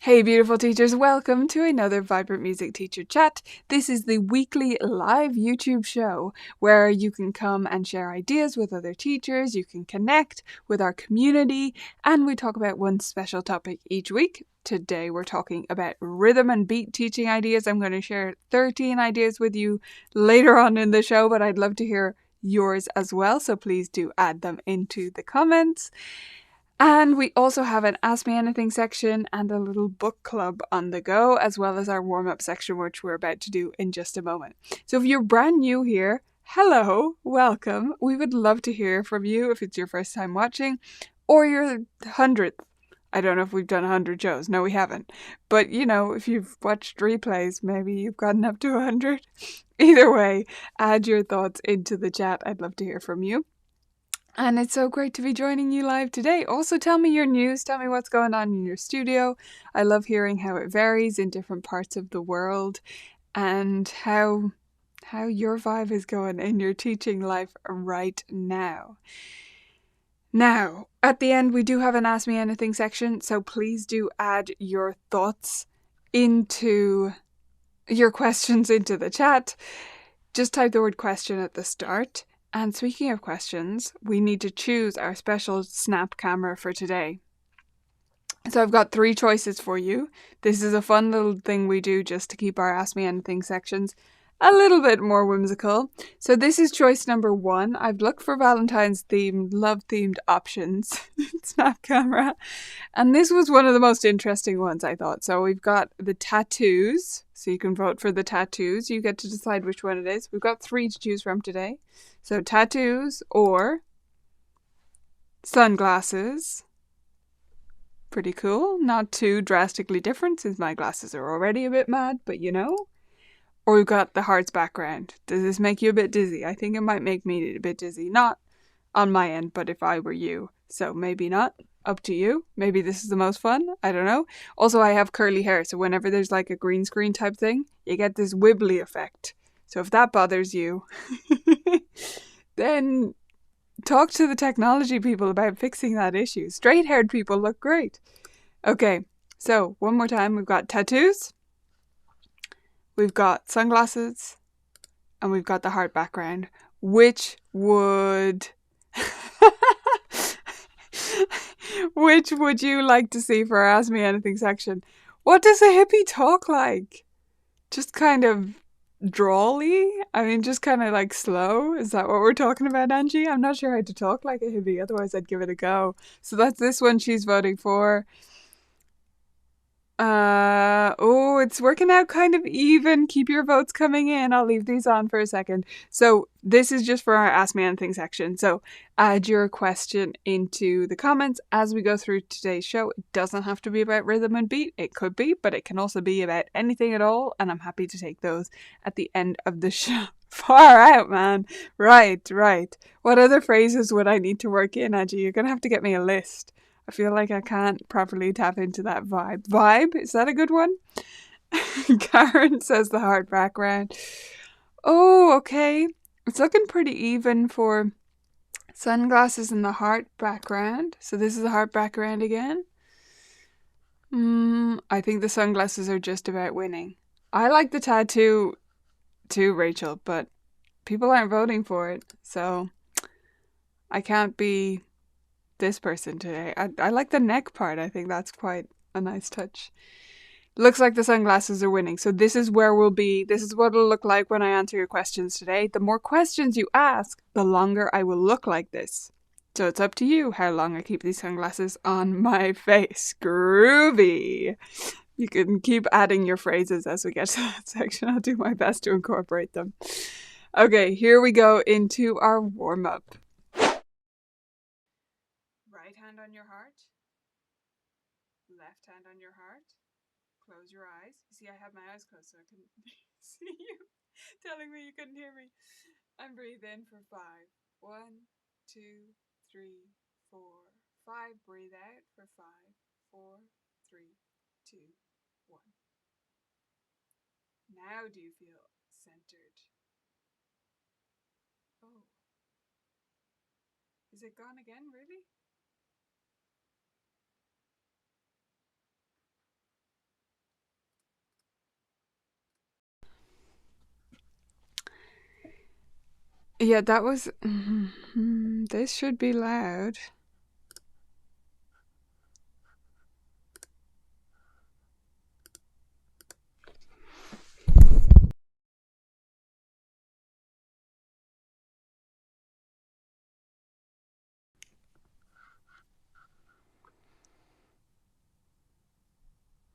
Hey beautiful teachers, welcome to another Vibrant Music Teacher Chat. This is the weekly live YouTube show where you can come and share ideas with other teachers, you can connect with our community, and we talk about one special topic each week. Today we're talking about rhythm and beat teaching ideas. I'm going to share 13 ideas with you later on in the show, but I'd love to hear yours as well, so please do add them into the comments. And we also have an Ask Me Anything section and a little book club on the go, as well as our warm-up section, which we're about to do in just a moment. So if you're brand new here, hello, welcome. We would love to hear from you if it's your first time watching or your 100th. I don't know if we've done 100 shows. No, we haven't. But, if you've watched replays, maybe you've gotten up to 100. Either way, add your thoughts into the chat. I'd love to hear from you. And it's so great to be joining you live today. Also, tell me your news. Tell me what's going on in your studio. I love hearing how it varies in different parts of the world and how your vibe is going in your teaching life right now. Now, at the end, we do have an Ask Me Anything section, so please do add your thoughts into your questions into the chat. Just type the word question at the start. And speaking of questions, we need to choose our special snap camera for today. So I've got 3 choices for you. This is a fun little thing we do just to keep our Ask Me Anything sections a little bit more whimsical. So this is choice number 1. I've looked for Valentine's themed, love themed options. Snap camera. And this was one of the most interesting ones, I thought. So we've got the tattoos. So you can vote for the tattoos. You get to decide which one it is. We've got 3 to choose from today. So tattoos or sunglasses. Pretty cool. Not too drastically different since my glasses are already a bit mad, but Or we've got the hearts background. Does this make you a bit dizzy? I think it might make me a bit dizzy. Not on my end, but if I were you. So maybe not. Up to you. Maybe this is the most fun. I don't know. Also, I have curly hair, so whenever there's like a green screen type thing, you get this wibbly effect. So if that bothers you, then talk to the technology people about fixing that issue. Straight-haired people look great. Okay, so one more time. We've got tattoos, we've got sunglasses, and we've got the heart background. Which would you like to see for our Ask Me Anything section? What does a hippie talk like? Just kind of drawly? I mean, just kind of like slow? Is that what we're talking about, Angie? I'm not sure how to talk like a hippie, otherwise I'd give it a go. So that's this one she's voting for. It's working out kind of even. Keep your votes coming in. I'll leave these on for a second. So this is just for our Ask Me Anything section. So add your question into the comments as we go through today's show. It doesn't have to be about rhythm and beat. It could be, but it can also be about anything at all. And I'm happy to take those at the end of the show. Far out, man. Right. What other phrases would I need to work in, Angie? You're going to have to get me a list. I feel like I can't properly tap into that vibe. Vibe? Is that a good one? Karen says the heart background. Oh, okay. It's looking pretty even for sunglasses and the heart background. So this is the heart background again. I think the sunglasses are just about winning. I like the tattoo too, Rachel, but people aren't voting for it. So I can't be this person today. I like the neck part. I think that's quite a nice touch. Looks like the sunglasses are winning. So this is where we'll be. This is what it'll look like when I answer your questions today. The more questions you ask, the longer I will look like this. So it's up to you how long I keep these sunglasses on my face. Groovy. You can keep adding your phrases as we get to that section. I'll do my best to incorporate them. Okay, here we go into our warm-up. Right hand on your heart. Left hand on your heart. Close your eyes. See, I had my eyes closed so I couldn't see you telling me you couldn't hear me. And breathe in for 5. 1, 2, 3, 4, 5. Breathe out for 5, 4, 3, 2, 1. Now do you feel centered? Oh. Is it gone again, really? Yeah, that was... this should be loud.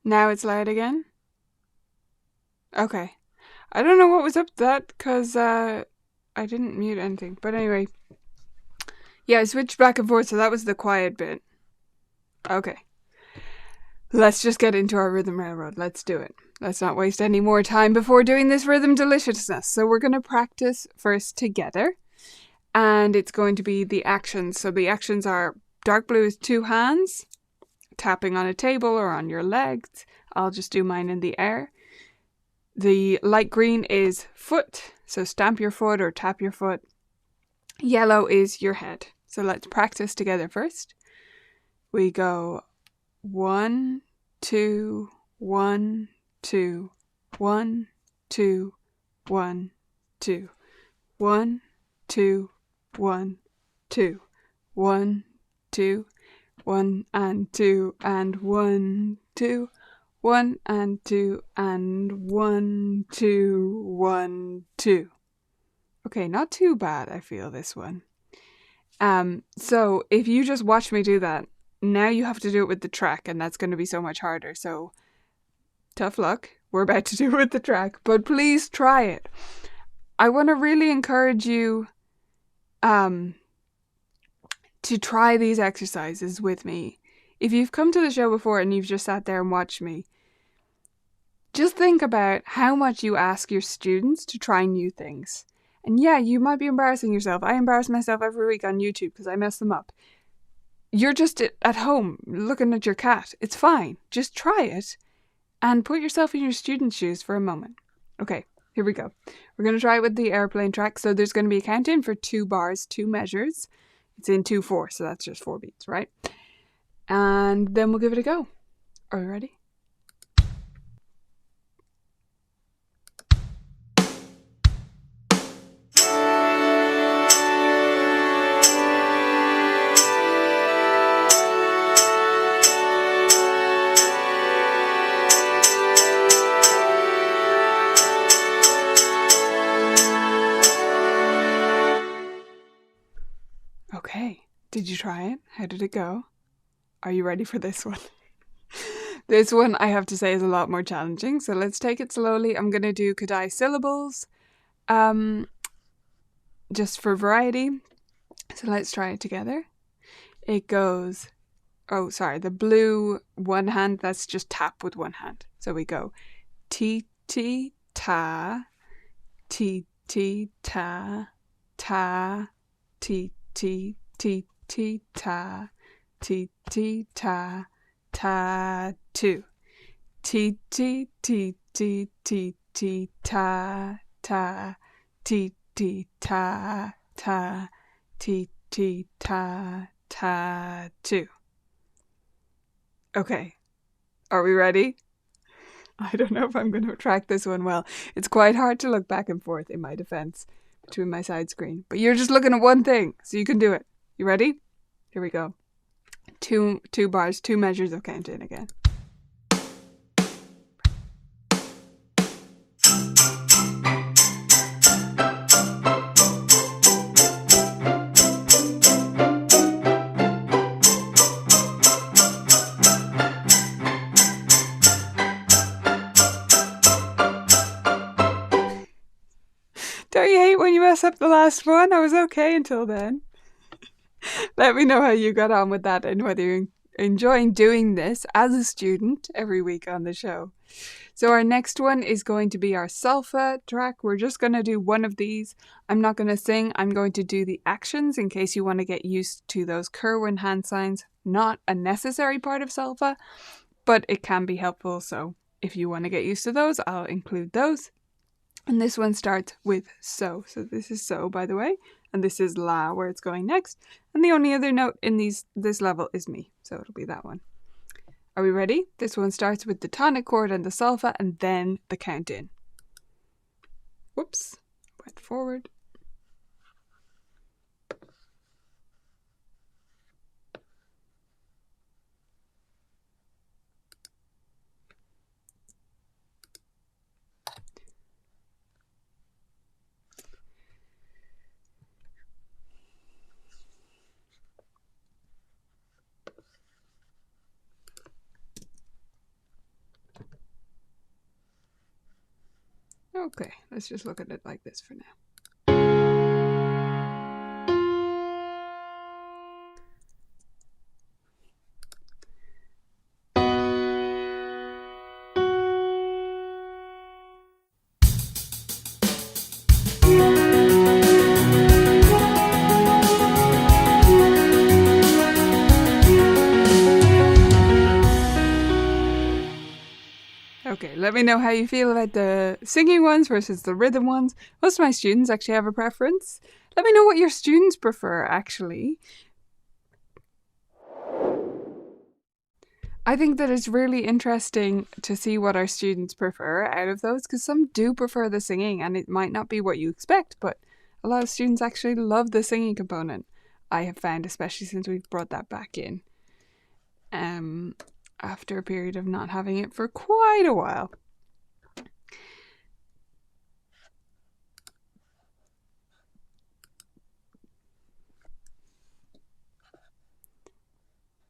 Now it's loud again? Okay. I don't know what was up with that, because I didn't mute anything. But anyway. Yeah, I switched back and forth, so that was the quiet bit. Okay. Let's just get into our rhythm railroad. Let's do it. Let's not waste any more time before doing this rhythm deliciousness. So we're going to practice first together. And it's going to be the actions. So the actions are dark blue is 2 hands, tapping on a table or on your legs. I'll just do mine in the air. The light green is foot, so stamp your foot or tap your foot. Yellow is your head. So let's practice together first. We go 1, 2, 1, 2, 1, 2, 1, 2, 1, 2, 1, 2, 1, 2, 1 and 2 and 1, 2, 1 and 2 and 1, 2, 1, 2. Okay, not too bad, I feel, this one. So if you just watch me do that, now you have to do it with the track, and that's going to be so much harder. So tough luck. We're about to do it with the track, but please try it. I want to really encourage you to try these exercises with me. If you've come to the show before and you've just sat there and watched me, just think about how much you ask your students to try new things. And yeah, you might be embarrassing yourself. I embarrass myself every week on YouTube because I mess them up. You're just at home looking at your cat. It's fine. Just try it and put yourself in your student's shoes for a moment. Okay, here we go. We're going to try it with the airplane track. So there's going to be a count-in for 2 bars, 2 measures. It's in 2/4, so that's just 4 beats, right? And then we'll give it a go. Are you ready? Okay, did you try it? How did it go? Are you ready for this one? This one, I have to say, is a lot more challenging, so let's take it slowly. I'm going to do Kadai syllables, just for variety. So let's try it together. It goes, the blue one hand, that's just tap with one hand. So we go ti ti ta, ti ti ta, ta, ti ti ti ti ta, ti ti ta, ta 2. Ti ti ti ti ti ti ta, ta, ti ti ta, ta, ti ti ta, ta 2. Okay, are we ready? I don't know if I'm going to track this one well. It's quite hard to look back and forth, in my defense, between my side screen. But you're just looking at one thing, so you can do it. You ready? Here we go. 2 bars, 2 measures of count-in again. Don't you hate when you mess up the last one? I was okay until then. Let me know how you got on with that and whether you're enjoying doing this as a student every week on the show. So our next one is going to be our salsa track. We're just going to do one of these. I'm not going to sing. I'm going to do the actions in case you want to get used to those Kerwin hand signs. Not a necessary part of salsa, but it can be helpful. So if you want to get used to those, I'll include those. And this one starts with so. So this is so, by the way. And this is la, where it's going next. And the only other note in this level is mi. So it'll be that one. Are we ready? This one starts with the tonic chord and the solfa and then the count in. Whoops. Went forward. Okay, let's just look at it like this for now. Okay, let me know how you feel about the singing ones versus the rhythm ones. Most of my students actually have a preference. Let me know what your students prefer, actually. I think that it's really interesting to see what our students prefer out of those, because some do prefer the singing and it might not be what you expect, but a lot of students actually love the singing component, I have found, especially since we've brought that back in after a period of not having it for quite a while.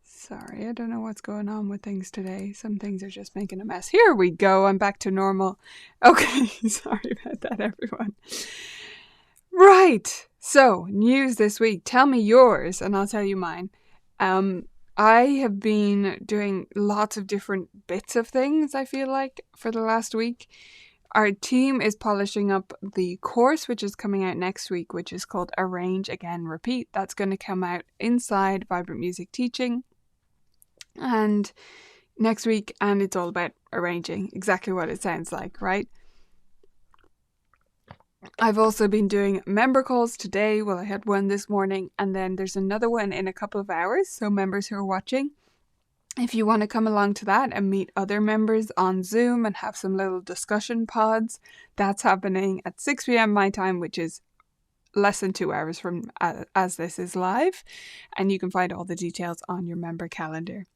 Sorry, I don't know what's going on with things today. Some things are just making a mess. Here we go. I'm back to normal. Okay, sorry about that, everyone. Right. So, news this week. Tell me yours and I'll tell you mine. I have been doing lots of different bits of things, I feel like, for the last week. Our team is polishing up the course, which is coming out next week, which is called Arrange Again Repeat. That's going to come out inside Vibrant Music Teaching. And next week, and it's all about arranging, exactly what it sounds like, right? I've also been doing member calls today. Well, I had one this morning, and then there's another one in a couple of hours. So members who are watching, if you want to come along to that and meet other members on Zoom and have some little discussion pods, that's happening at 6 p.m. my time, which is less than 2 hours from as this is live. And you can find all the details on your member calendar.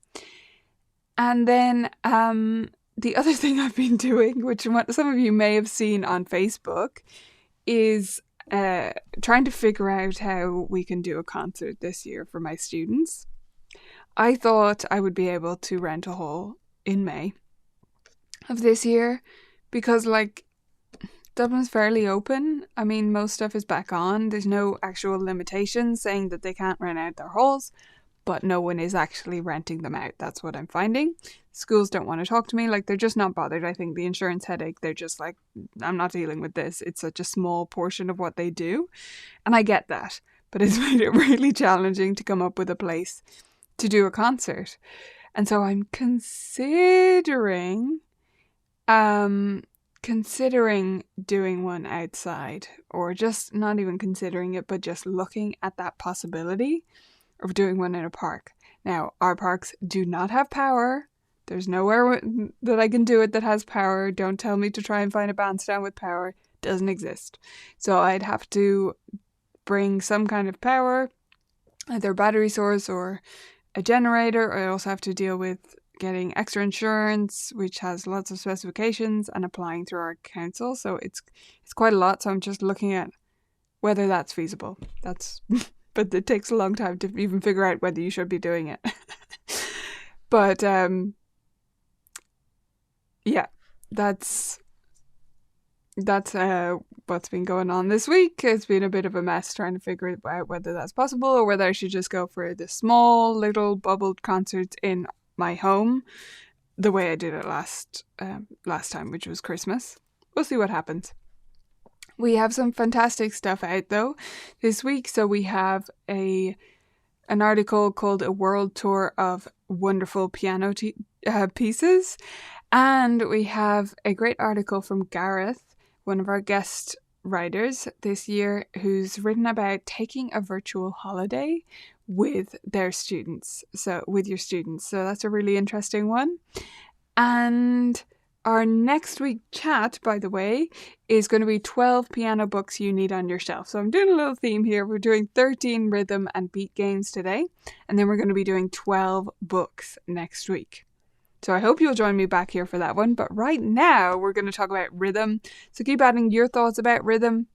And then the other thing I've been doing, which some of you may have seen on Facebook, is trying to figure out how we can do a concert this year for my students. I thought I would be able to rent a hall in May of this year because, like, Dublin's fairly open. I mean, most stuff is back on. There's no actual limitations saying that they can't rent out their halls, but no one is actually renting them out. That's what I'm finding. Schools don't want to talk to me. Like, they're just not bothered. I think the insurance headache, they're just like, I'm not dealing with this. It's such a small portion of what they do. And I get that. But it's made it really challenging to come up with a place to do a concert. And so I'm considering doing one outside, or just not even considering it, but just looking at that possibility of doing one in a park. Now, our parks do not have power. There's nowhere that I can do it that has power. Don't tell me to try and find a bandstand with power. It doesn't exist. So I'd have to bring some kind of power, either a battery source or a generator. I also have to deal with getting extra insurance, which has lots of specifications, and applying through our council. So it's quite a lot. So I'm just looking at whether that's feasible. But it takes a long time to even figure out whether you should be doing it. But yeah, that's what's been going on this week. It's been a bit of a mess trying to figure out whether that's possible or whether I should just go for the small little bubbled concerts in my home, the way I did it last time, which was Christmas. We'll see what happens. We have some fantastic stuff out though this week. So we have an article called A World Tour of Wonderful Piano Pieces. And we have a great article from Gareth, one of our guest writers this year, who's written about taking a virtual holiday with their students. So with your students. So that's a really interesting one. And our next week chat, by the way, is going to be 12 piano books you need on your shelf. So I'm doing a little theme here. We're doing 13 rhythm and beat games today. And then we're going to be doing 12 books next week. So I hope you'll join me back here for that one. But right now, we're going to talk about rhythm. So keep adding your thoughts about rhythm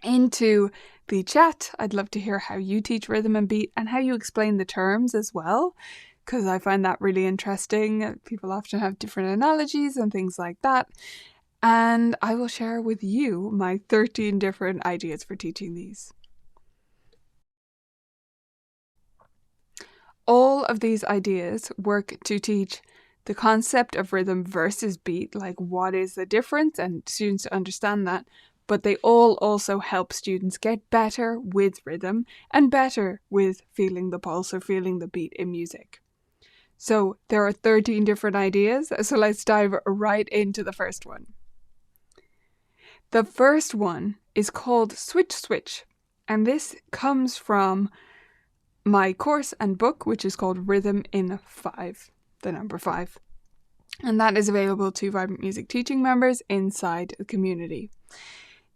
into the chat. I'd love to hear how you teach rhythm and beat and how you explain the terms as well, because I find that really interesting. People often have different analogies and things like that. and I will share with you my 13 different ideas for teaching these. All of these ideas work to teach the concept of rhythm versus beat, like what is the difference, and students to understand that, but they all also help students get better with rhythm and better with feeling the pulse or feeling the beat in music. So there are 13 different ideas, so let's dive right into the first one. The first one is called Switch Switch, and this comes from my course and book, which is called Rhythm in 5, the number 5. And that is available to Vibrant Music Teaching members inside the community.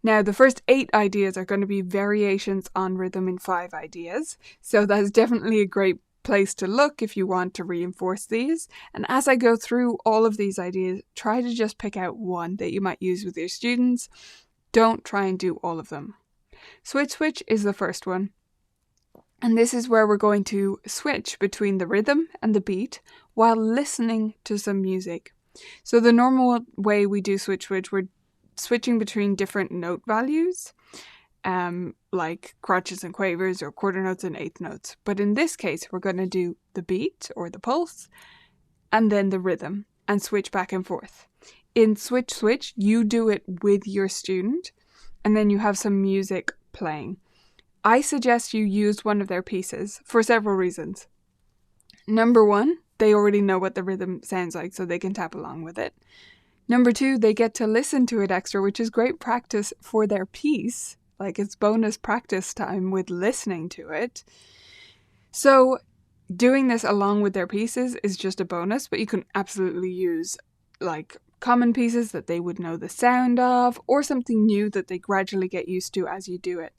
Now, the first 8 ideas are going to be variations on Rhythm in 5 ideas, so that's definitely a great place to look if you want to reinforce these. And as I go through all of these ideas, try to just pick out one that you might use with your students. Don't try and do all of them. Switch Switch is the first one. And this is where we're going to switch between the rhythm and the beat while listening to some music. So the normal way we do Switch Switch, we're switching between different note values, like crotchets and quavers or quarter notes and eighth notes. But in this case, we're going to do the beat or the pulse and then the rhythm and switch back and forth. In Switch Switch, you do it with your student and then you have some music playing. I suggest you use one of their pieces for several reasons. Number 1, they already know what the rhythm sounds like, so they can tap along with it. Number 2, they get to listen to it extra, which is great practice for their piece. Like, it's bonus practice time with listening to it. So doing this along with their pieces is just a bonus, but you can absolutely use like common pieces that they would know the sound of, or something new that they gradually get used to as you do it.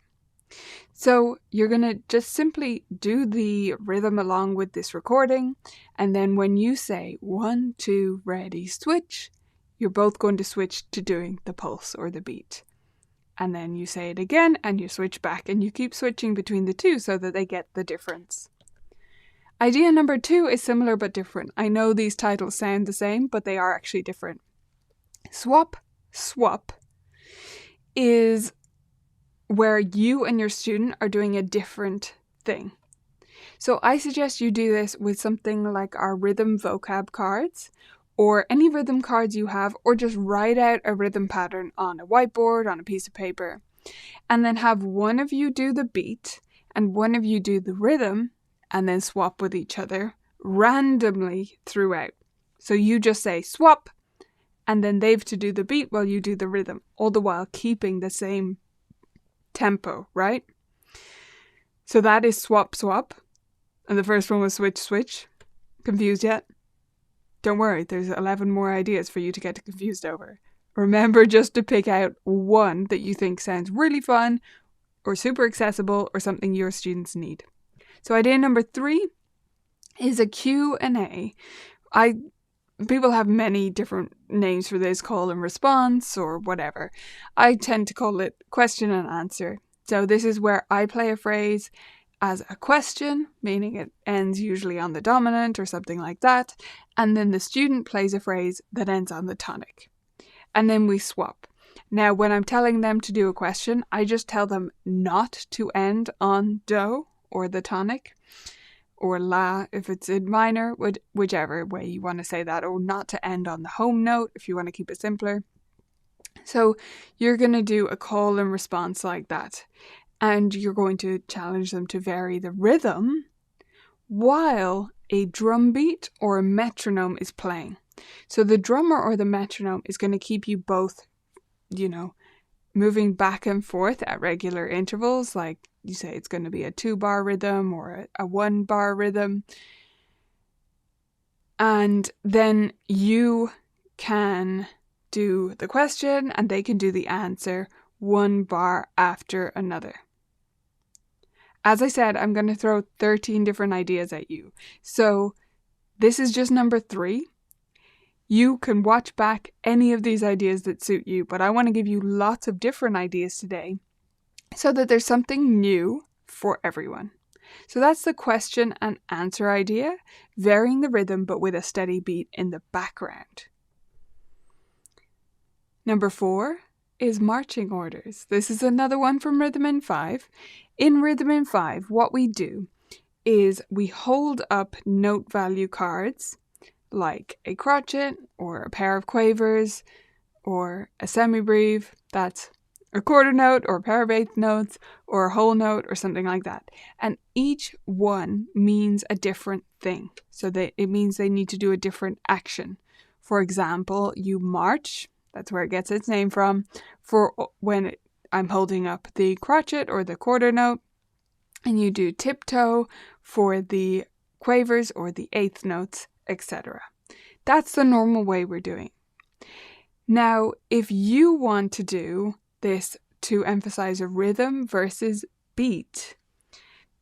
So you're going to just simply do the rhythm along with this recording, and then when you say 1, 2, ready, switch, you're both going to switch to doing the pulse or the beat. And then you say it again and you switch back, and you keep switching between the two so that they get the difference. Idea number 2 is similar but different. I know these titles sound the same, but they are actually different. Swap Swap is where you and your student are doing a different thing. So I suggest you do this with something like our rhythm vocab cards, or any rhythm cards you have, or just write out a rhythm pattern on a whiteboard, on a piece of paper, and then have one of you do the beat and one of you do the rhythm, and then swap with each other randomly throughout. So you just say swap, and then they've to do the beat while you do the rhythm, all the while keeping the same tempo, right? So that is swap swap, and the first one was switch switch. Confused yet? Don't worry, there's 11 more ideas for you to get confused over. Remember just to pick out one that you think sounds really fun or super accessible or something your students need. So idea number 3 is a Q&A. People have many different names for this, call and response or whatever. I tend to call it question and answer. So this is where I play a phrase as a question, meaning it ends usually on the dominant or something like that, and then the student plays a phrase that ends on the tonic. And then we swap. Now, when I'm telling them to do a question, I just tell them not to end on do or the tonic, or la if it's in minor, whichever way you want to say that, or not to end on the home note if you want to keep it simpler. So you're going to do a call and response like that, and you're going to challenge them to vary the rhythm while a drum beat or a metronome is playing. So the drummer or the metronome is going to keep you both, moving back and forth at regular intervals, like you say it's going to be a 2-bar rhythm or a 1-bar rhythm. And then you can do the question and they can do the answer 1 bar after another. As I said, I'm going to throw 13 different ideas at you. So this is just number 3. You can watch back any of these ideas that suit you, but I want to give you lots of different ideas today so that there's something new for everyone. So that's the question and answer idea, varying the rhythm but with a steady beat in the background. Number 4 is marching orders. This is another one from Rhythm in 5. In Rhythm in 5, what we do is we hold up note value cards like a crotchet or a pair of quavers or a semibreve, that's a quarter note or a pair of eighth notes or a whole note or something like that. And each one means a different thing. So it means they need to do a different action. For example, you march, that's where it gets its name from, for when I'm holding up the crotchet or the quarter note. And you do tiptoe for the quavers or the eighth notes, etc. That's the normal way we're doing. Now, if you want to do this to emphasize a rhythm versus beat,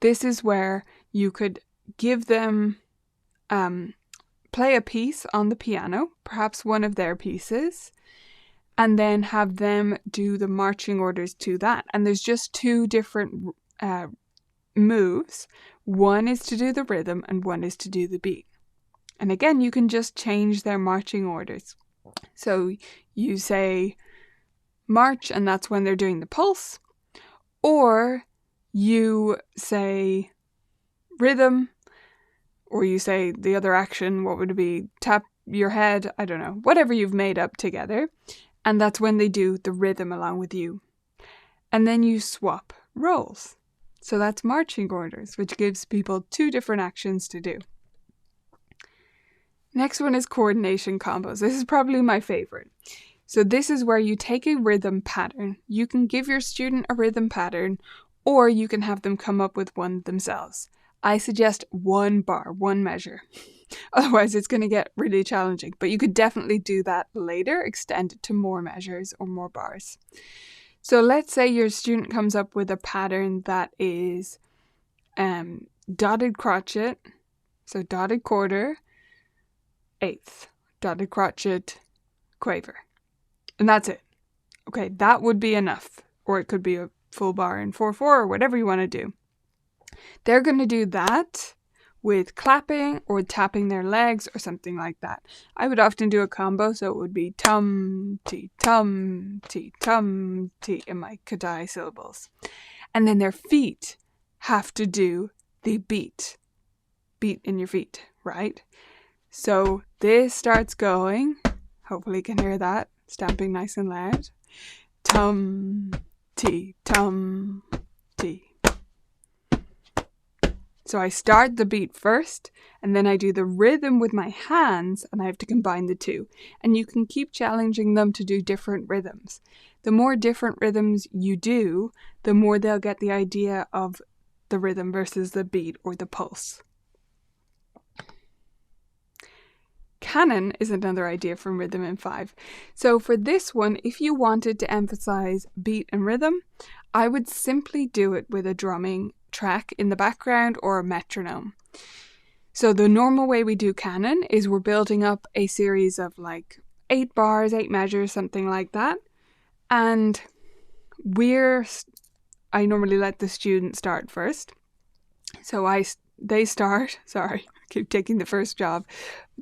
this is where you could give them play a piece on the piano, perhaps one of their pieces, and then have them do the marching orders to that. And there's just 2 different moves. One is to do the rhythm and one is to do the beat. And again, you can just change their marching orders. So you say march, and that's when they're doing the pulse. Or you say rhythm, or you say the other action, what would it be? Tap your head, I don't know, whatever you've made up together. And that's when they do the rhythm along with you. And then you swap roles. So that's marching orders, which gives people 2 different actions to do. Next one is coordination combos. This is probably my favorite. So this is where you take a rhythm pattern. You can give your student a rhythm pattern, or you can have them come up with one themselves. I suggest 1 bar, 1 measure. Otherwise, it's going to get really challenging. But you could definitely do that later, extend it to more measures or more bars. So let's say your student comes up with a pattern that is dotted crotchet, so dotted quarter, eighth, dotted crotchet, quaver. And that's it. Okay, that would be enough. Or it could be a full bar in 4/4 or whatever you want to do. They're going to do that with clapping or tapping their legs or something like that. I would often do a combo, so it would be tum, ti, in my kadai syllables. And then their feet have to do the beat. Beat in your feet, right? So this starts going, hopefully you can hear that, stamping nice and loud. Tum, ti, tum, ti. So I start the beat first, and then I do the rhythm with my hands, and I have to combine the 2. And you can keep challenging them to do different rhythms. The more different rhythms you do, the more they'll get the idea of the rhythm versus the beat or the pulse. Canon is another idea from Rhythm in 5. So for this one, if you wanted to emphasize beat and rhythm, I would simply do it with a drumming track in the background or a metronome. So the normal way we do Canon is we're building up a series of like 8 bars, 8 measures, something like that. And I normally let the student start first. So they start, sorry, I keep taking the first job.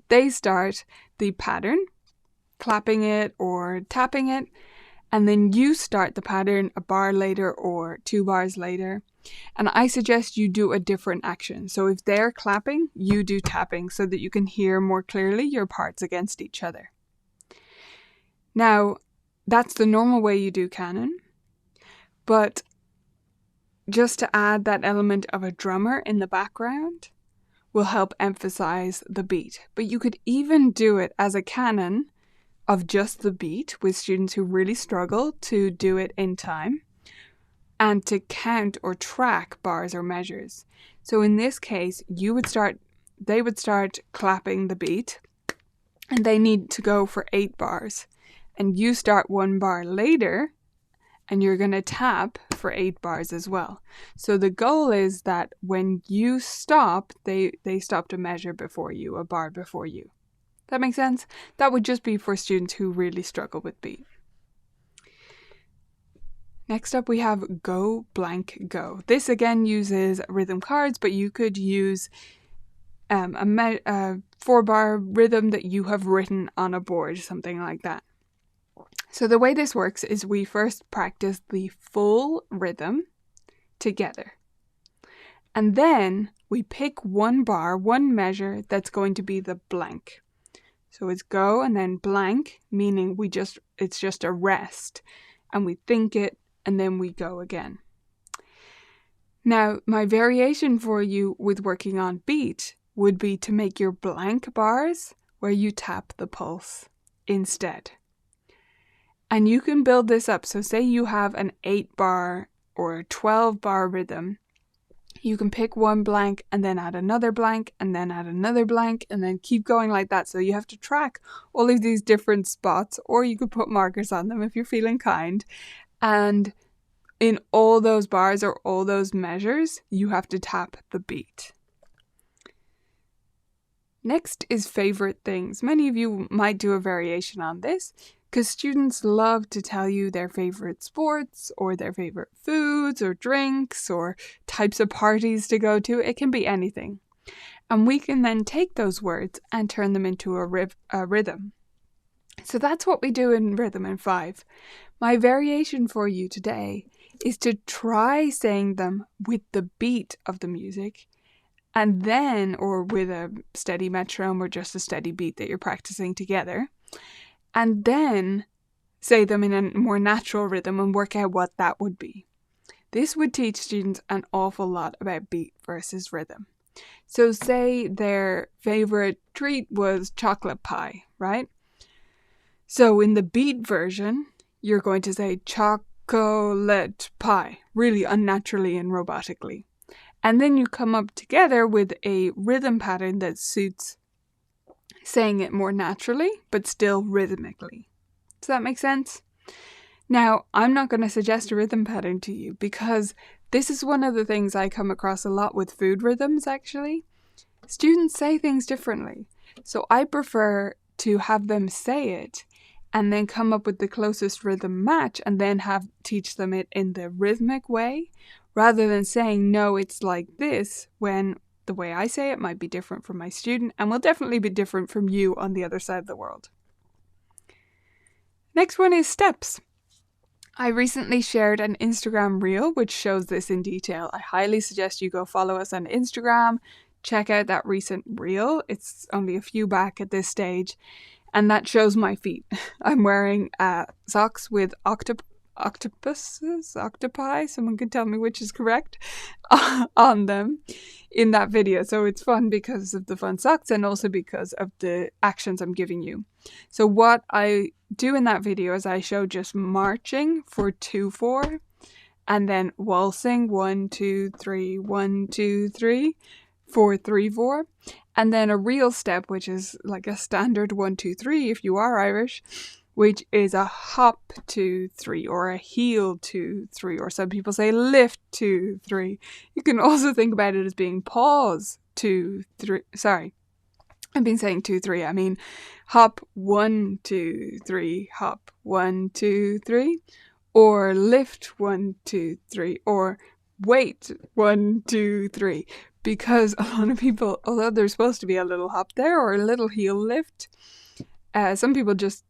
They start the pattern, clapping it or tapping it, and then you start the pattern a bar later or 2 bars later. And I suggest you do a different action. So if they're clapping, you do tapping so that you can hear more clearly your parts against each other. Now, that's the normal way you do Canon, but just to add that element of a drummer in the background will help emphasize the beat. But you could even do it as a Canon of just the beat with students who really struggle to do it in time and to count or track bars or measures. So in this case, they would start clapping the beat, and they need to go for 8 bars. And you start 1 bar later, and you're going to tap for 8 bars as well. So the goal is that when you stop, they stop to measure before you, a bar before you. That makes sense? That would just be for students who really struggle with beat. Next up we have Go Blank Go. This again uses rhythm cards, but you could use a 4-bar rhythm that you have written on a board, something like that. So the way this works is we first practice the full rhythm together. And then we pick one bar, one measure that's going to be the blank. So it's go and then blank, meaning it's just a rest. And we think it and then we go again. Now, my variation for you with working on beat would be to make your blank bars where you tap the pulse instead. And you can build this up. So say you have an 8-bar or a 12-bar rhythm. You can pick one blank and then add another blank and then add another blank and then keep going like that. So you have to track all of these different spots, or you could put markers on them if you're feeling kind. And in all those bars or all those measures, you have to tap the beat. Next is favorite things. Many of you might do a variation on this because students love to tell you their favorite sports or their favorite foods or drinks or types of parties to go to. It can be anything. And we can then take those words and turn them into a rhythm. So that's what we do in Rhythm in 5. My variation for you today is to try saying them with the beat of the music, and then, or with a steady metronome or just a steady beat that you're practicing together, and then say them in a more natural rhythm and work out what that would be. This would teach students an awful lot about beat versus rhythm. So say their favorite treat was chocolate pie, right? So in the beat version, you're going to say chocolate pie, really unnaturally and robotically. And then you come up together with a rhythm pattern that suits saying it more naturally, but still rhythmically. Does that make sense? Now, I'm not going to suggest a rhythm pattern to you because this is one of the things I come across a lot with food rhythms, actually. Students say things differently. So I prefer to have them say it and then come up with the closest rhythm match and then teach them it in the rhythmic way, rather than saying, no, it's like this, when the way I say it might be different from my student and will definitely be different from you on the other side of the world. Next one is steps. I recently shared an Instagram reel which shows this in detail. I highly suggest you go follow us on Instagram, check out that recent reel. It's only a few back at this stage, and that shows my feet. I'm wearing socks with octopi, someone can tell me which is correct, on them in that video. So it's fun because of the fun socks and also because of the actions I'm giving you. So what I do in that video is I show just marching for 2-4 and then waltzing 1-2-3, 1-2-3, 4-3-4, and then a real step, which is like a standard 1-2-3 if you are Irish, which is a hop 2-3 or a heel 2-3, or some people say lift 2-3. You can also think about it as being pause 2-3. Sorry, I've been saying 2-3. I mean hop 1-2-3, hop 1-2-3, or lift 1-2-3, or wait 1-2-3. Because a lot of people, although there's supposed to be a little hop there or a little heel lift, some people just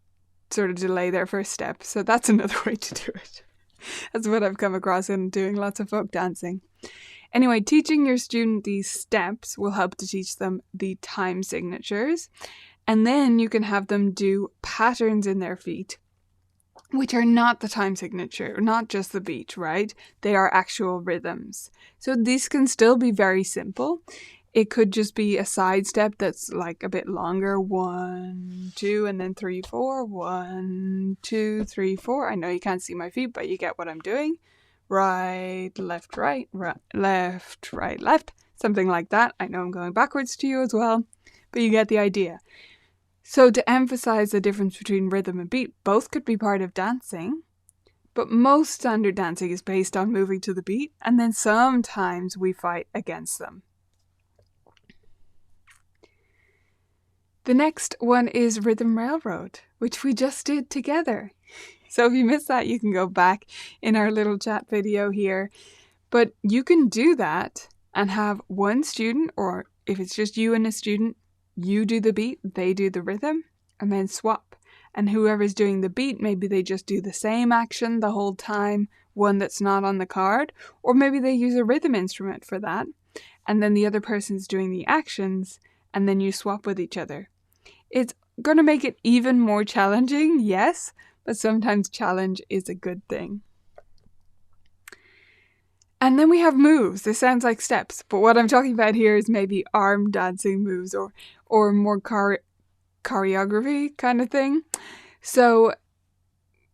sort of delay their first step. So that's another way to do it. That's what I've come across in doing lots of folk dancing. Anyway, teaching your student these steps will help to teach them the time signatures. And then you can have them do patterns in their feet, which are not the time signature, not just the beat, right? They are actual rhythms. So these can still be very simple. It could just be a side step that's like a bit longer, 1, 2, and then 3, 4, 1, 2, 3, 4. I know you can't see my feet, but you get what I'm doing. Right, left, left, right, left, something like that. I know I'm going backwards to you as well, but you get the idea. So to emphasize the difference between rhythm and beat, both could be part of dancing, but most standard dancing is based on moving to the beat, and then sometimes we fight against them. The next one is Rhythm Railroad, which we just did together. So if you missed that, you can go back in our little chat video here. But you can do that and have one student, or if it's just you and a student, you do the beat, they do the rhythm, and then swap. And whoever's doing the beat, maybe they just do the same action the whole time, one that's not on the card, or maybe they use a rhythm instrument for that. And then the other person's doing the actions, and then you swap with each other. It's going to make it even more challenging, yes, but sometimes challenge is a good thing. And then we have moves. This sounds like steps, but what I'm talking about here is maybe arm dancing moves or more choreography kind of thing. So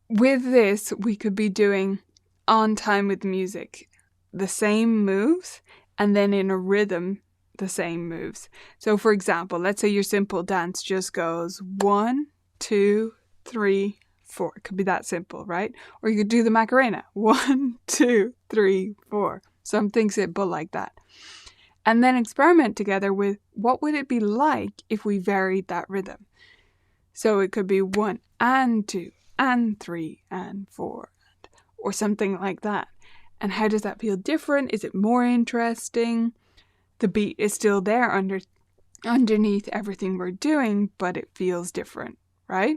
with this, we could be doing on time with music, the same moves, and then in a rhythm, the same moves. So for example, let's say your simple dance just goes 1, 2, 3, 4. It could be that simple, right? Or you could do the Macarena. 1, 2, 3, 4. Something simple like that. And then experiment together with what would it be like if we varied that rhythm. So it could be 1 and 2 and 3 and 4 or something like that. And how does that feel different? Is it more interesting? The beat is still there underneath everything we're doing, but it feels different, right?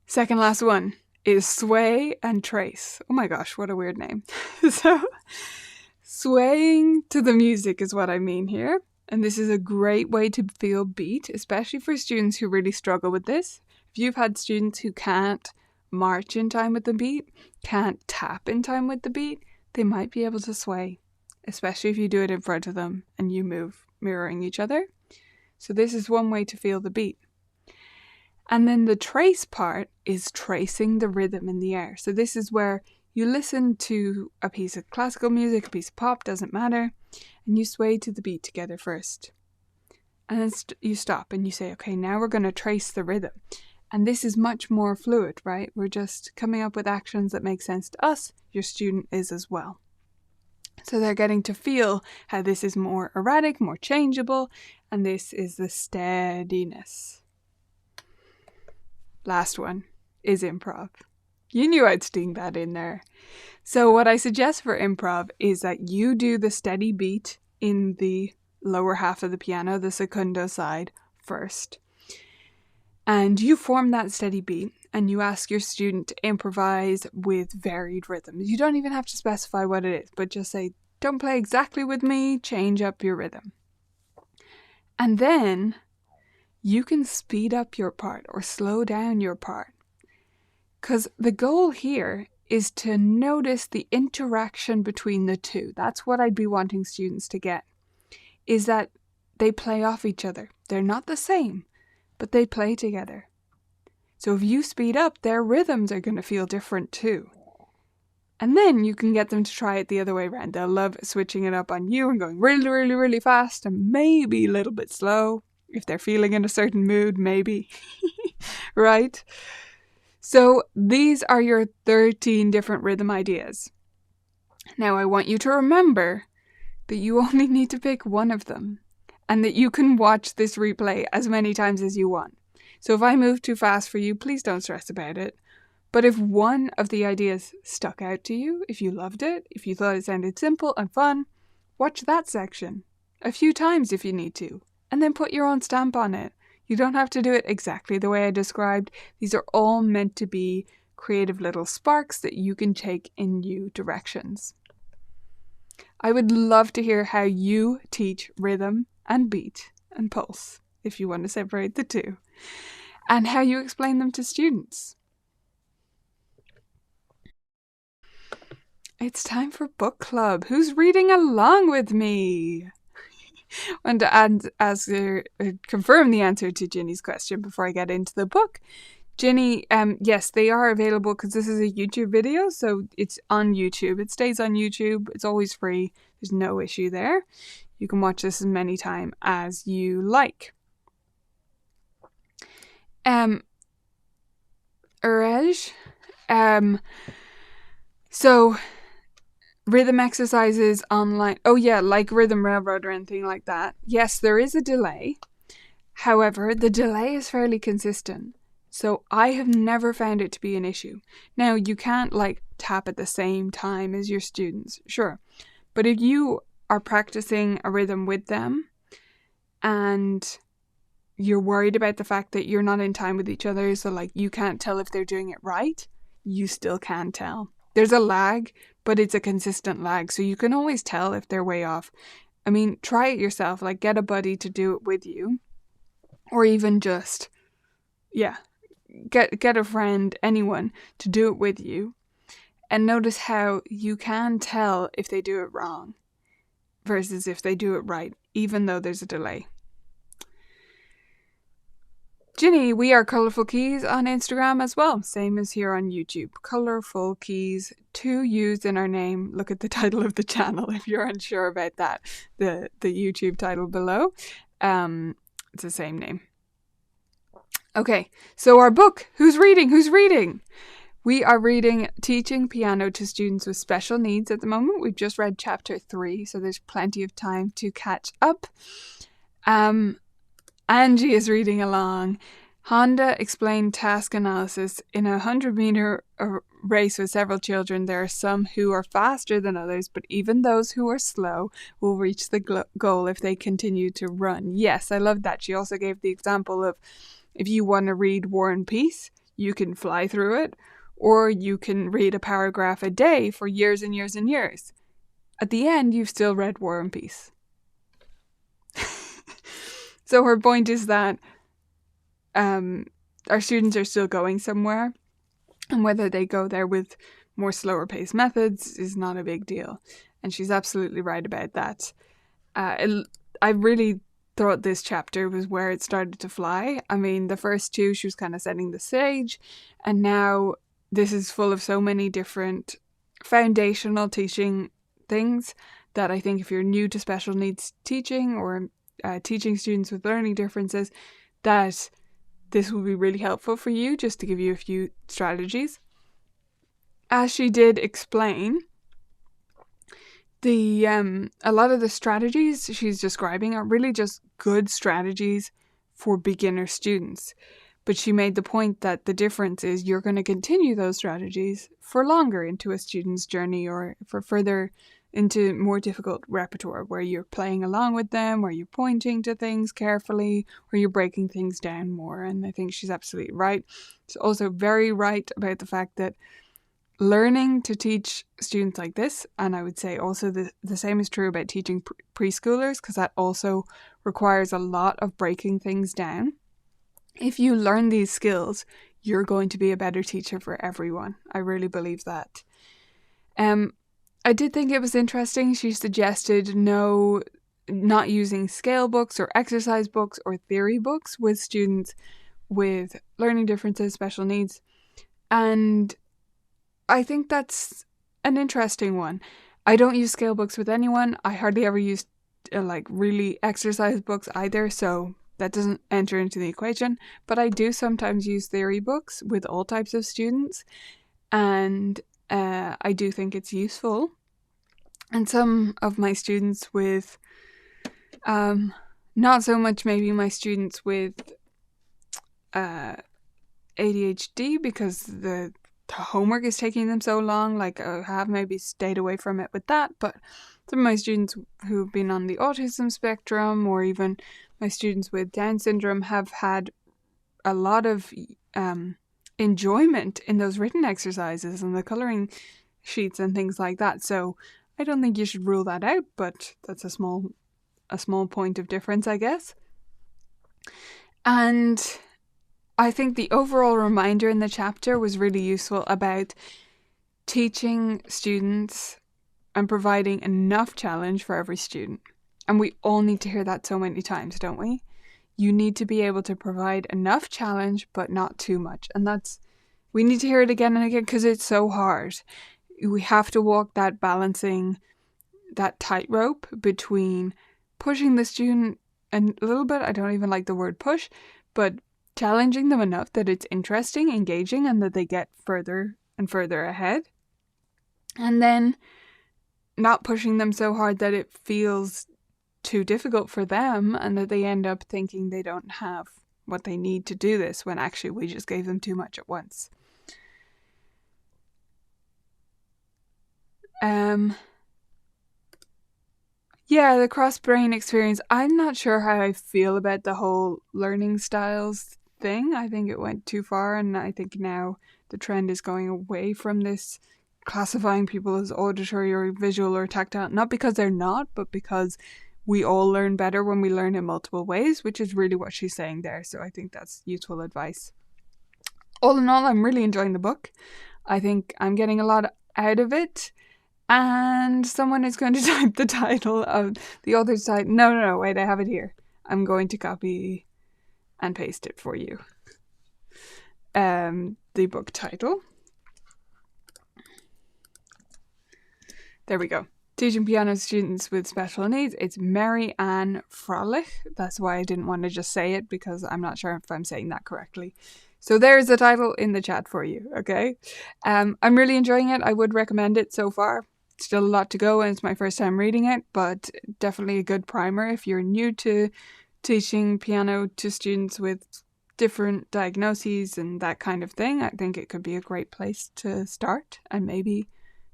Second last one is sway and trace. Oh my gosh, what a weird name. So swaying to the music is what I mean here. And this is a great way to feel beat, especially for students who really struggle with this. If you've had students who can't march in time with the beat, can't tap in time with the beat, they might be able to sway, especially if you do it in front of them and you move mirroring each other. So this is one way to feel the beat. And then the trace part is tracing the rhythm in the air. So this is where you listen to a piece of classical music, a piece of pop, doesn't matter, and you sway to the beat together first. And then you stop and you say, okay, now we're going to trace the rhythm. And this is much more fluid, right? We're just coming up with actions that make sense to us. Your student is as well. So they're getting to feel how this is more erratic, more changeable, and this is the steadiness. Last one is improv. You knew I'd sting that in there. So what I suggest for improv is that you do the steady beat in the lower half of the piano, the secundo side, first. And you form that steady beat and you ask your student to improvise with varied rhythms. You don't even have to specify what it is, but just say, don't play exactly with me, change up your rhythm. And then you can speed up your part or slow down your part. Because the goal here is to notice the interaction between the two. That's what I'd be wanting students to get, is that they play off each other. They're not the same, but they play together. So if you speed up, their rhythms are going to feel different too. And then you can get them to try it the other way around. They'll love switching it up on you and going really, really, really fast and maybe a little bit slow. If they're feeling in a certain mood, maybe. Right? So these are your 13 different rhythm ideas. Now I want you to remember that you only need to pick one of them and that you can watch this replay as many times as you want. So if I move too fast for you, please don't stress about it. But if one of the ideas stuck out to you, if you loved it, if you thought it sounded simple and fun, watch that section a few times if you need to, and then put your own stamp on it. You don't have to do it exactly the way I described. These are all meant to be creative little sparks that you can take in new directions. I would love to hear how you teach rhythm and beat and pulse, if you want to separate the two, and how you explain them to students. It's time for book club. Who's reading along with me? And to confirm the answer to Ginny's question before I get into the book. Ginny, yes, they are available because this is a YouTube video, so it's on YouTube. It stays on YouTube. It's always free. There's no issue there. You can watch this as many times as you like. Urej, so rhythm exercises online. Oh yeah, like Rhythm Railroad or anything like that. Yes, there is a delay. However, the delay is fairly consistent. So I have never found it to be an issue. Now, you can't tap at the same time as your students, sure. But if you are practicing a rhythm with them and you're worried about the fact that you're not in time with each other, so like you can't tell if they're doing it right, you still can tell. There's a lag, but it's a consistent lag, so you can always tell if they're way off. I mean, try it yourself, like get a buddy to do it with you, or even just, get a friend, anyone, to do it with you, and notice how you can tell if they do it wrong versus if they do it right, even though there's a delay. Ginny, we are Colourful Keys on Instagram as well, same as here on YouTube. Colourful Keys, 2 U's in our name. Look at the title of the channel if you're unsure about that. The YouTube title below. It's the same name. Okay, so our book. Who's reading? We are reading Teaching Piano to Students with Special Needs at the moment. We've just read chapter 3, so there's plenty of time to catch up. Angie is reading along. Honda explained task analysis. In a 100-meter race with several children, there are some who are faster than others, but even those who are slow will reach the goal if they continue to run. Yes, I love that. She also gave the example of if you want to read War and Peace, you can fly through it, or you can read a paragraph a day for years and years and years. At the end, you've still read War and Peace. So her point is that our students are still going somewhere, and whether they go there with more slower paced methods is not a big deal. And she's absolutely right about that. I really thought this chapter was where it started to fly. I mean, the first 2, she was kind of setting the stage, and now this is full of so many different foundational teaching things that I think if you're new to special needs teaching or teaching students with learning differences, that this will be really helpful for you, just to give you a few strategies. As she did explain, a lot of the strategies she's describing are really just good strategies for beginner students. But she made the point that the difference is you're going to continue those strategies for longer into a student's journey, or for further into more difficult repertoire where you're playing along with them, where you're pointing to things carefully, where you're breaking things down more. And I think she's absolutely right. She's also very right about the fact that learning to teach students like this, and I would say also the same is true about teaching preschoolers, because that also requires a lot of breaking things down. If you learn these skills, you're going to be a better teacher for everyone. I really believe that. I did think it was interesting. She suggested not using scale books or exercise books or theory books with students with learning differences, special needs. And I think that's an interesting one. I don't use scale books with anyone. I hardly ever use really exercise books either, so that doesn't enter into the equation. But I do sometimes use theory books with all types of students, and I do think it's useful. And some of my students with, not so much maybe my students with ADHD, because the homework is taking them so long, like I have maybe stayed away from it with that, but some of my students who've been on the autism spectrum, or even my students with Down syndrome, have had a lot of enjoyment in those written exercises and the colouring sheets and things like that. So I don't think you should rule that out, but that's a small point of difference, I guess. And I think the overall reminder in the chapter was really useful about teaching students and providing enough challenge for every student. And we all need to hear that so many times, don't we? You need to be able to provide enough challenge, but not too much. And we need to hear it again and again, because it's so hard. We have to walk that tightrope between pushing the student a little bit. I don't even like the word push, but challenging them enough that it's interesting, engaging, and that they get further and further ahead. And then not pushing them so hard that it feels too difficult for them and that they end up thinking they don't have what they need to do this, when actually we just gave them too much at once. Yeah, the cross-brain experience. I'm not sure how I feel about the whole learning styles thing. I think it went too far, and I think now the trend is going away from this classifying people as auditory or visual or tactile, not because they're not, but because we all learn better when we learn in multiple ways, which is really what she's saying there. So I think that's useful advice. All in all, I'm really enjoying the book. I think I'm getting a lot out of it. And someone is going to type the title of the author's title. No, wait, I have it here. I'm going to copy and paste it for you. The book title. There we go. Teaching piano students with special needs. It's Mary Ann Froelich. That's why I didn't want to just say it, because I'm not sure if I'm saying that correctly. So there's the title in the chat for you, okay? I'm really enjoying it. I would recommend it so far. Still a lot to go, and it's my first time reading it, but definitely a good primer if you're new to teaching piano to students with different diagnoses and that kind of thing. I think it could be a great place to start and maybe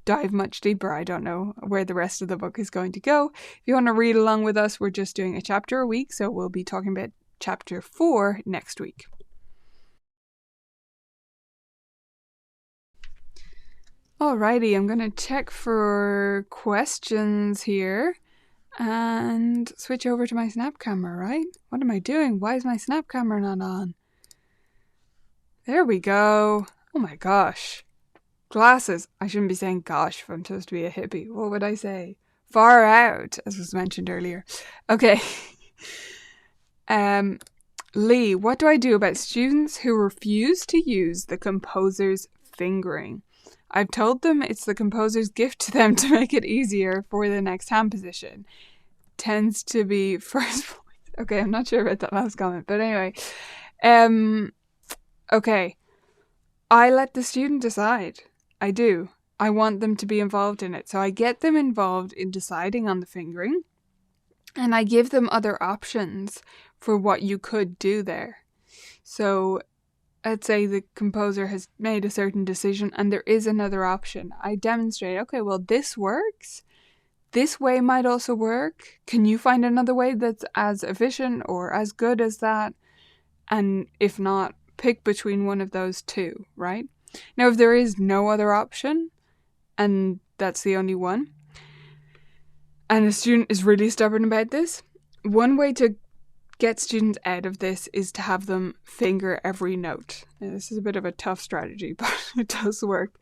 dive much deeper. I don't know where the rest of the book is going to go. If you want to read along with us, we're just doing a chapter a week, so we'll be talking about chapter 4 next week. Alrighty, I'm going to check for questions here and switch over to my snap camera, right? What am I doing? Why is my snap camera not on? There we go. Oh my gosh. Glasses. I shouldn't be saying gosh if I'm supposed to be a hippie. What would I say? Far out, as was mentioned earlier. Okay. Lee, what do I do about students who refuse to use the composer's fingering? I've told them it's the composer's gift to them to make it easier for the next hand position. Tends to be first voice. Okay, I'm not sure about that last comment, but anyway. Okay. I let the student decide. I do. I want them to be involved in it. So I get them involved in deciding on the fingering, and I give them other options for what you could do there. So let's say the composer has made a certain decision and there is another option. I demonstrate, okay, well, this works. This way might also work. Can you find another way that's as efficient or as good as that? And if not, pick between one of those two, right? Now, if there is no other option and that's the only one, and a student is really stubborn about this, one way to get students out of this is to have them finger every note. Now, this is a bit of a tough strategy, but it does work.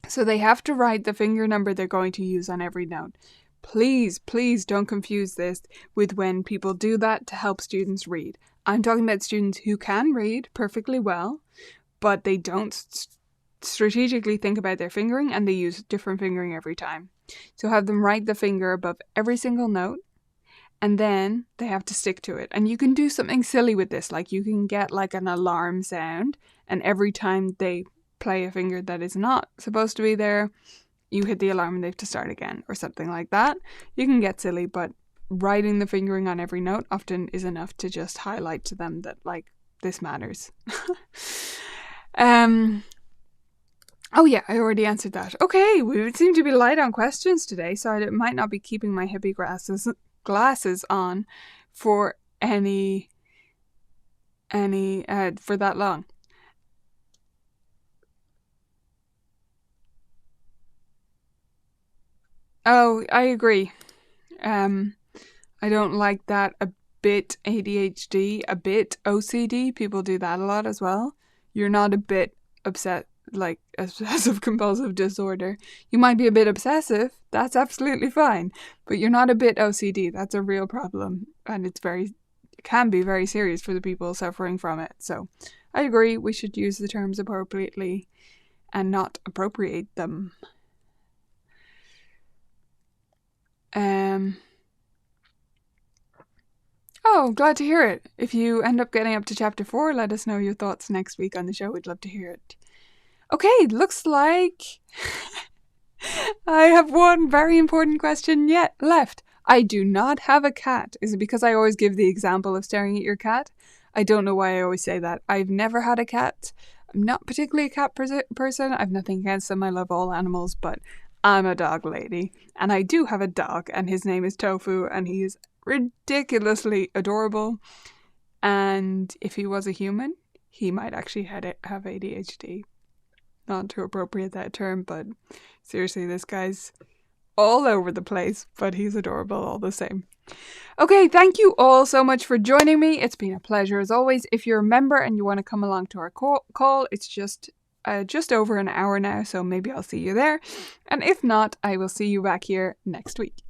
So they have to write the finger number they're going to use on every note. Please don't confuse this with when people do that to help students read. I'm talking about students who can read perfectly well, but they don't strategically think about their fingering and they use different fingering every time. So have them write the finger above every single note, and then they have to stick to it. And you can do something silly with this, like you can get like an alarm sound, and every time they play a finger that is not supposed to be there, you hit the alarm and they have to start again, or something like that. You can get silly, but writing the fingering on every note often is enough to just highlight to them that, like, this matters. Oh yeah, I already answered that. Okay, we seem to be light on questions today, so I might not be keeping my hippie glasses on for any for that long. Oh, I agree. I don't like that. A bit ADHD, a bit OCD. People do that a lot as well. You're not a bit upset, like obsessive compulsive disorder. You might be a bit obsessive. That's absolutely fine. But you're not a bit OCD. That's a real problem. And it can be very serious for the people suffering from it. So I agree. We should use the terms appropriately and not appropriate them. Oh, glad to hear it. If you end up getting up to chapter 4, let us know your thoughts next week on the show. We'd love to hear it. Okay, looks like I have one very important question yet left. I do not have a cat. Is it because I always give the example of staring at your cat? I don't know why I always say that. I've never had a cat. I'm not particularly a cat person. I've nothing against them. I love all animals, but I'm a dog lady, and I do have a dog, and his name is Tofu, and he is ridiculously adorable. And if he was a human, he might actually have ADHD. Not to appropriate that term, but seriously, this guy's all over the place, but he's adorable all the same. Okay, thank you all so much for joining me. It's been a pleasure as always. If you're a member and you want to come along to our call, it's just over an hour now, so maybe I'll see you there. And if not, I will see you back here next week.